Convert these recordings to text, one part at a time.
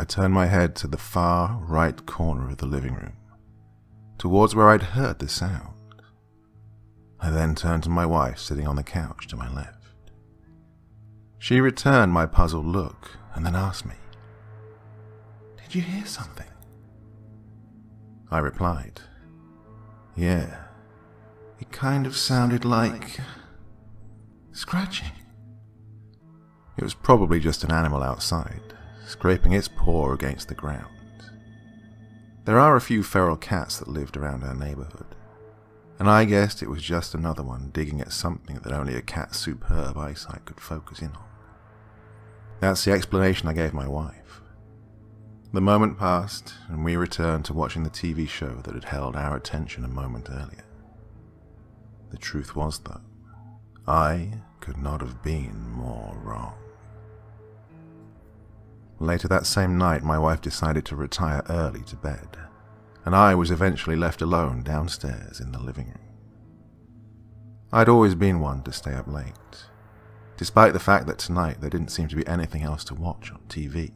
turned my head to the far right corner of the living room, towards where I'd heard the sound. I then turned to my wife sitting on the couch to my left. She returned my puzzled look and then asked me, "Did you hear something?" I replied, "Yeah, it kind of sounded like scratching." It was probably just an animal outside, scraping its paw against the ground. There are a few feral cats that lived around our neighborhood, and I guessed it was just another one digging at something that only a cat's superb eyesight could focus in on. That's the explanation I gave my wife. The moment passed, and we returned to watching the TV show that had held our attention a moment earlier. The truth was, though, I could not have been more wrong. Later that same night, my wife decided to retire early to bed, and I was eventually left alone downstairs in the living room. I'd always been one to stay up late, despite the fact that tonight there didn't seem to be anything else to watch on TV.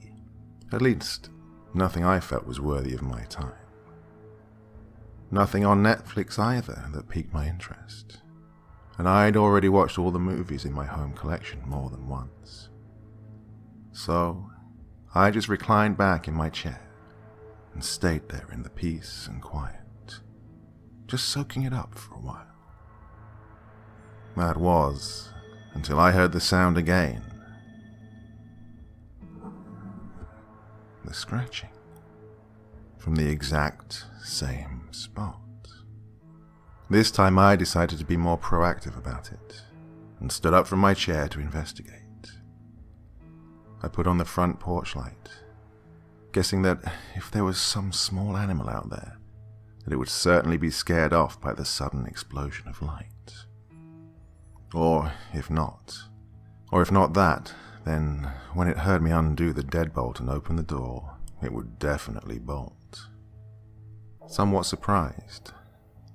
At least, nothing I felt was worthy of my time. Nothing on Netflix either that piqued my interest, and I'd already watched all the movies in my home collection more than once. So, I just reclined back in my chair and stayed there in the peace and quiet, just soaking it up for a while. That was until I heard the sound again. The scratching from the exact same spot. This time I decided to be more proactive about it and stood up from my chair to investigate. I put on the front porch light, guessing that if there was some small animal out there, that it would certainly be scared off by the sudden explosion of light. Or if not that, then when it heard me undo the deadbolt and open the door, it would definitely bolt. Somewhat surprised,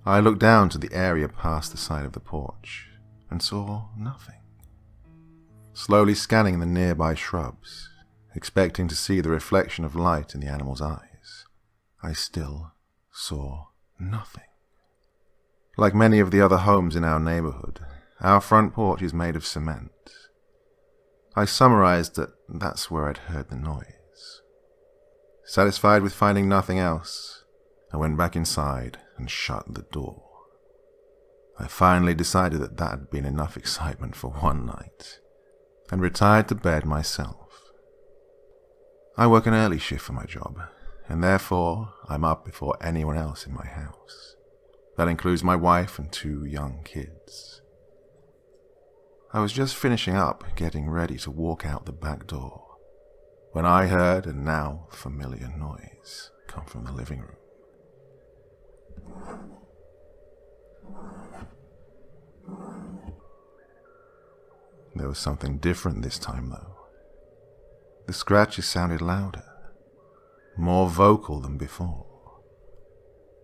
I looked down to the area past the side of the porch and saw nothing. Slowly scanning the nearby shrubs, expecting to see the reflection of light in the animal's eyes, I still saw nothing. Like many of the other homes in our neighborhood, our front porch is made of cement. I summarized that that's where I'd heard the noise. Satisfied with finding nothing else, I went back inside and shut the door. I finally decided that that had been enough excitement for one night, and retired to bed myself. I work an early shift for my job, and therefore I'm up before anyone else in my house. That includes my wife and 2 young kids. I was just finishing up, getting ready to walk out the back door, when I heard a now familiar noise come from the living room. There was something different this time, though. The scratches sounded louder, more vocal than before.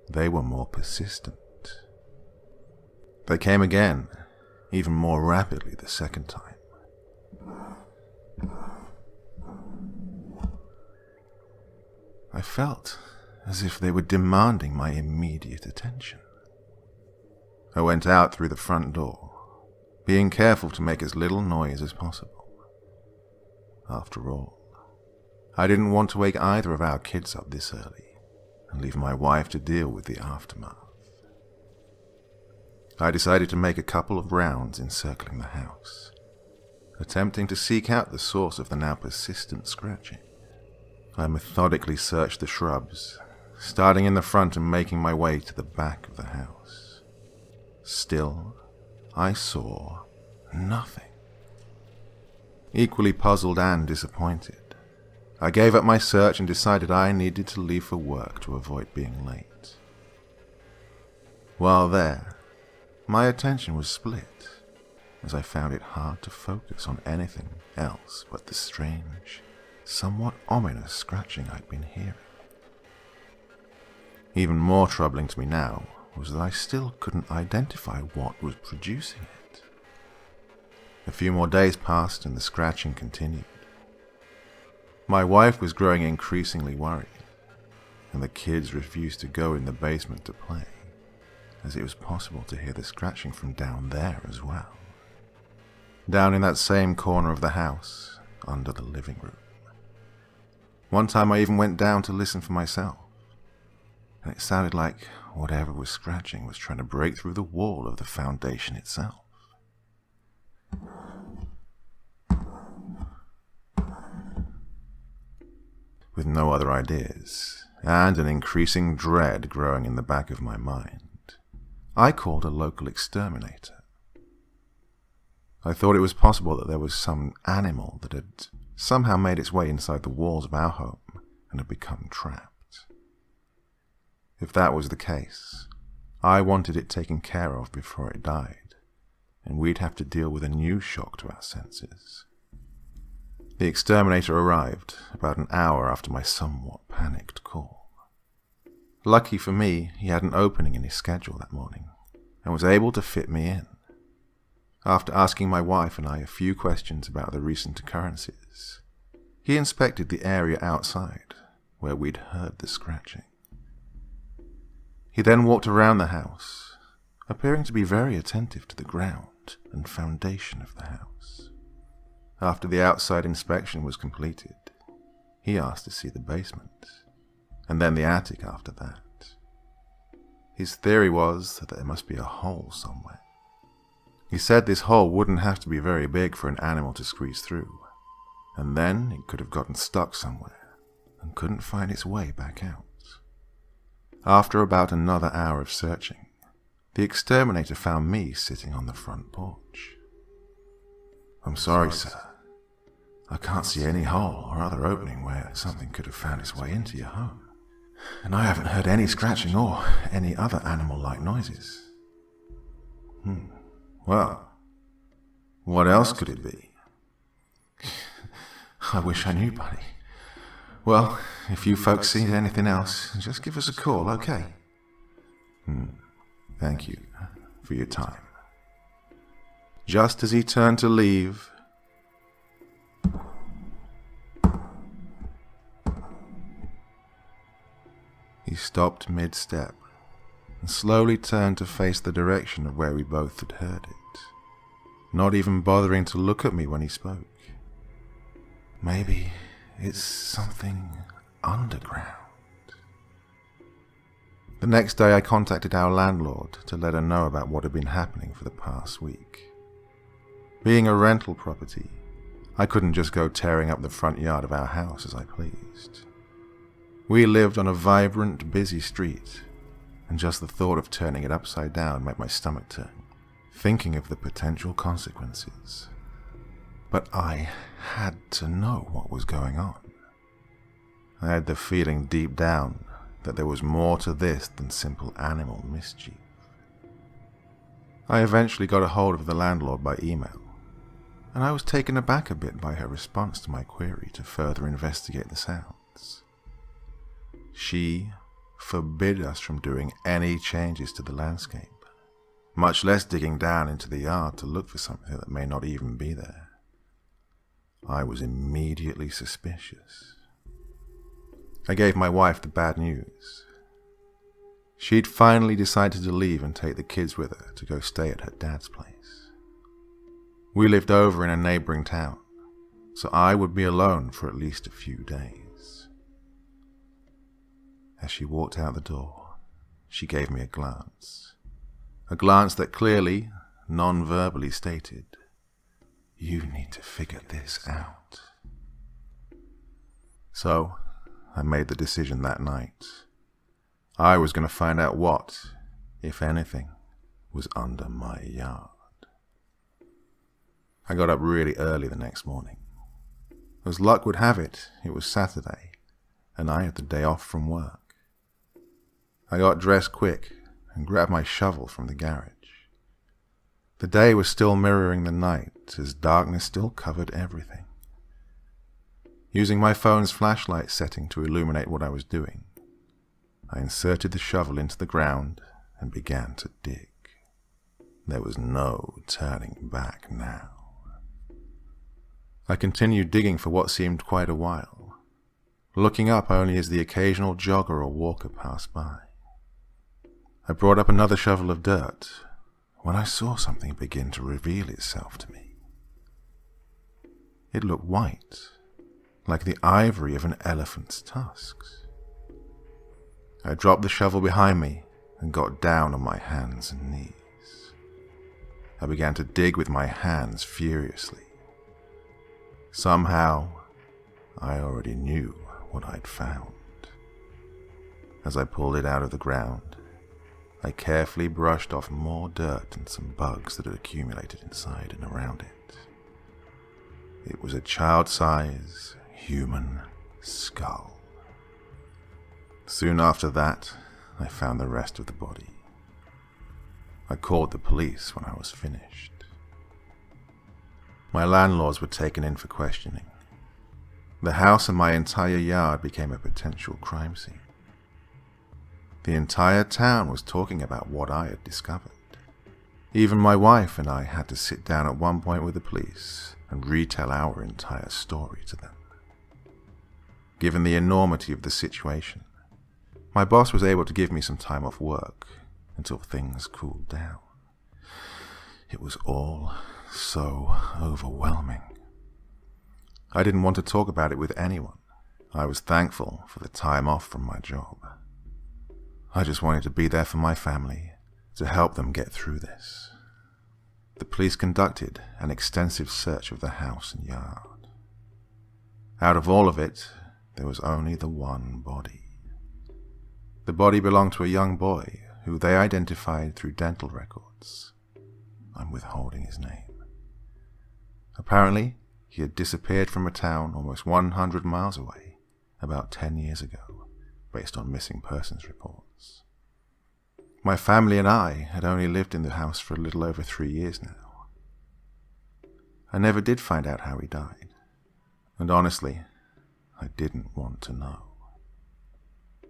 They were more persistent. They came again, even more rapidly the second time. I felt as if they were demanding my immediate attention. I went out through the front door, being careful to make as little noise as possible. After all, I didn't want to wake either of our kids up this early and leave my wife to deal with the aftermath. I decided to make a couple of rounds encircling the house, attempting to seek out the source of the now persistent scratching. I methodically searched the shrubs, starting in the front and making my way to the back of the house. Still, I saw nothing. Equally puzzled and disappointed, I gave up my search and decided I needed to leave for work to avoid being late. While there, my attention was split, as I found it hard to focus on anything else but the strange, somewhat ominous scratching I'd been hearing. Even more troubling to me now was that I still couldn't identify what was producing it. A few more days passed and the scratching continued. My wife was growing increasingly worried, and the kids refused to go in the basement to play, as it was possible to hear the scratching from down there as well. Down in that same corner of the house, under the living room. One time I even went down to listen for myself, and it sounded like whatever was scratching was trying to break through the wall of the foundation itself. With no other ideas, and an increasing dread growing in the back of my mind, I called a local exterminator. I thought it was possible that there was some animal that had somehow made its way inside the walls of our home and had become trapped. If that was the case, I wanted it taken care of before it died, and we'd have to deal with a new shock to our senses. The exterminator arrived about an hour after my somewhat panicked call. Lucky for me, he had an opening in his schedule that morning and was able to fit me in. After asking my wife and I a few questions about the recent occurrences, he inspected the area outside where we'd heard the scratching. He then walked around the house, appearing to be very attentive to the ground and foundation of the house. After the outside inspection was completed, he asked to see the basement, and then the attic after that. His theory was that there must be a hole somewhere. He said this hole wouldn't have to be very big for an animal to squeeze through, and then it could have gotten stuck somewhere and couldn't find its way back out. After about another hour of searching, the exterminator found me sitting on the front porch. "I'm sorry, sir. I can't see any hole or other opening where something could have found its way into your home. And I haven't heard any scratching or any other animal-like noises." "Well, what else could it be?" "I wish I knew, buddy. Well, if you folks see anything else, just give us a call, okay?" "Thank you for your time." Just as he turned to leave, he stopped mid-step and slowly turned to face the direction of where we both had heard it, not even bothering to look at me when he spoke. "Maybe it's something underground." The next day I contacted our landlord to let her know about what had been happening for the past week. Being a rental property, I couldn't just go tearing up the front yard of our house as I pleased. We lived on a vibrant, busy street, and just the thought of turning it upside down made my stomach turn, thinking of the potential consequences. But I had to know what was going on. I had the feeling deep down that there was more to this than simple animal mischief. I eventually got a hold of the landlord by email, and I was taken aback a bit by her response to my query to further investigate the sounds. She forbid us from doing any changes to the landscape, much less digging down into the yard to look for something that may not even be there. I was immediately suspicious. I gave my wife the bad news. She'd finally decided to leave and take the kids with her to go stay at her dad's place. We lived over in a neighboring town, so I would be alone for at least a few days. As she walked out the door, she gave me a glance that clearly, non-verbally stated, "You need to figure this out." So, I made the decision that night. I was going to find out what, if anything, was under my yard. I got up really early the next morning. As luck would have it, it was Saturday, and I had the day off from work. I got dressed quick and grabbed my shovel from the garage. The day was still mirroring the night, as darkness still covered everything. Using my phone's flashlight setting to illuminate what I was doing, I inserted the shovel into the ground and began to dig. There was no turning back now. I continued digging for what seemed quite a while, looking up only as the occasional jogger or walker passed by. I brought up another shovel of dirt when I saw something begin to reveal itself to me. It looked white, like the ivory of an elephant's tusks. I dropped the shovel behind me and got down on my hands and knees. I began to dig with my hands furiously. Somehow, I already knew what I'd found. As I pulled it out of the ground, I carefully brushed off more dirt and some bugs that had accumulated inside and around it. It was a child-size human skull. Soon after that, I found the rest of the body. I called the police when I was finished. My landlords were taken in for questioning. The house and my entire yard became a potential crime scene. The entire town was talking about what I had discovered. Even my wife and I had to sit down at one point with the police and retell our entire story to them. Given the enormity of the situation, my boss was able to give me some time off work until things cooled down. It was all so overwhelming. I didn't want to talk about it with anyone. I was thankful for the time off from my job. I just wanted to be there for my family, to help them get through this. The police conducted an extensive search of the house and yard. Out of all of it, there was only the one body. The body belonged to a young boy who they identified through dental records. I'm withholding his name. Apparently, he had disappeared from a town almost 100 miles away about 10 years ago, based on missing persons reports. My family and I had only lived in the house for a little over 3 years now. I never did find out how he died, and honestly, I didn't want to know.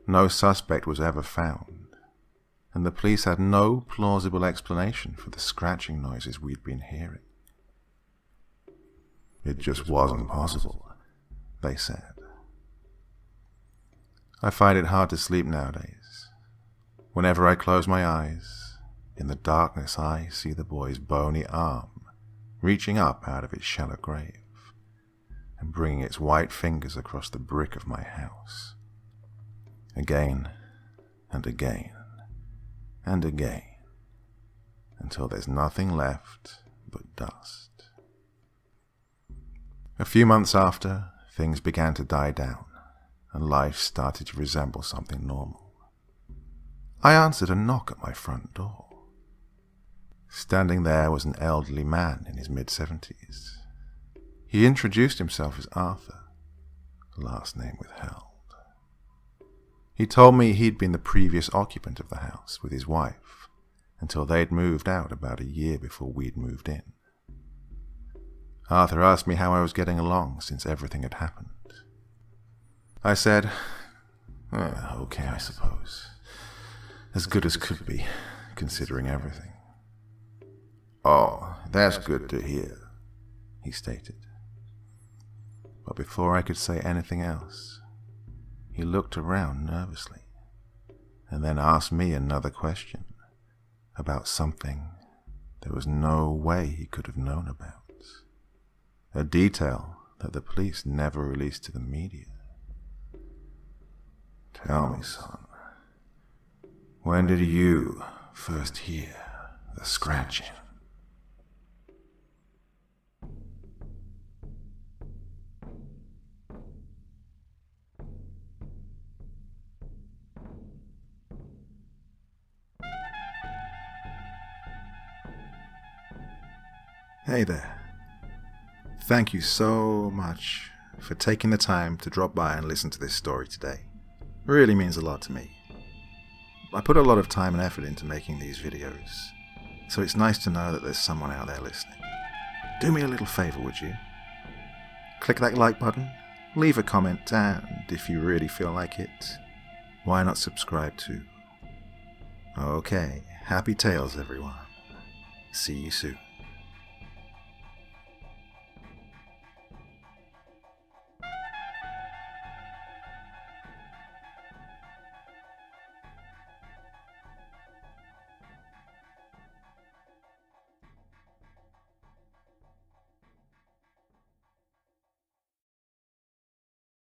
No suspect was ever found, and the police had no plausible explanation for the scratching noises we'd been hearing. It just wasn't possible, they said. I find it hard to sleep nowadays. Whenever I close my eyes, in the darkness I see the boy's bony arm reaching up out of its shallow grave and bringing its white fingers across the brick of my house. Again and again and again, until there's nothing left but dust. A few months after, things began to die down, and life started to resemble something normal. I answered a knock at my front door. Standing there was an elderly man in his mid-70s. He introduced himself as Arthur, last name withheld. He told me he'd been the previous occupant of the house with his wife until they'd moved out about a year before we'd moved in. Arthur asked me how I was getting along since everything had happened. I said, okay, I suppose. As good as could be, considering everything. Oh, that's good to hear, he stated. But before I could say anything else, he looked around nervously and then asked me another question about something there was no way he could have known about. A detail that the police never released to the media. Tell me, son, when did you first hear the scratching? Hey there. Thank you so much for taking the time to drop by and listen to this story today. It really means a lot to me. I put a lot of time and effort into making these videos, so it's nice to know that there's someone out there listening. Do me a little favor, would you? Click that like button, leave a comment, and if you really feel like it, why not subscribe too? Okay, happy tales everyone. See you soon.